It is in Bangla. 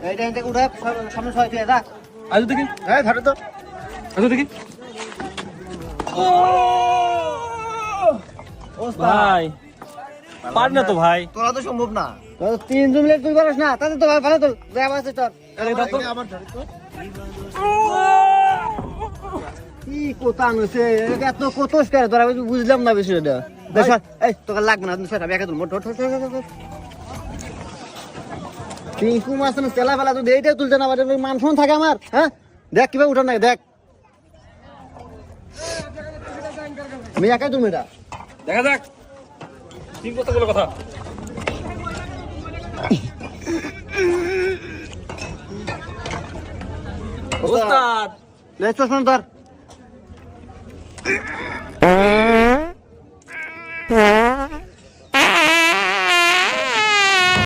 এইটা এখান থেকে উঠে সামনে ছয় তুই রাখ। আজ দেখি, হ্যাঁ ধরে তো। আজ দেখি। ভাই পার না তো ভাই, তোরা তো সম্ভব না। তোরা তো তিনজন মিলে তুই পারিস না, তাতে তো ভালো তো দেখ আছে তোর। আমার ধরে তো। কি কথা আনছে এত কত স্টার তোরা বুঝলাম না বিষয়টা। দেখ এই তোকে লাগবে না স্যার, আমি একা তুলবো। টিঙ্কু মাছ না তেলা বেলা যদি এইটাই তুলতে না পারে মান সম্মান থাকে আমার। হ্যাঁ দেখ কিভাবে উঠান না, দেখ আমি একাই তুলবো এটা। দেখা যাক ঠিক কথা বলে কথা। ওস্তাদ লেস তো শোন তোর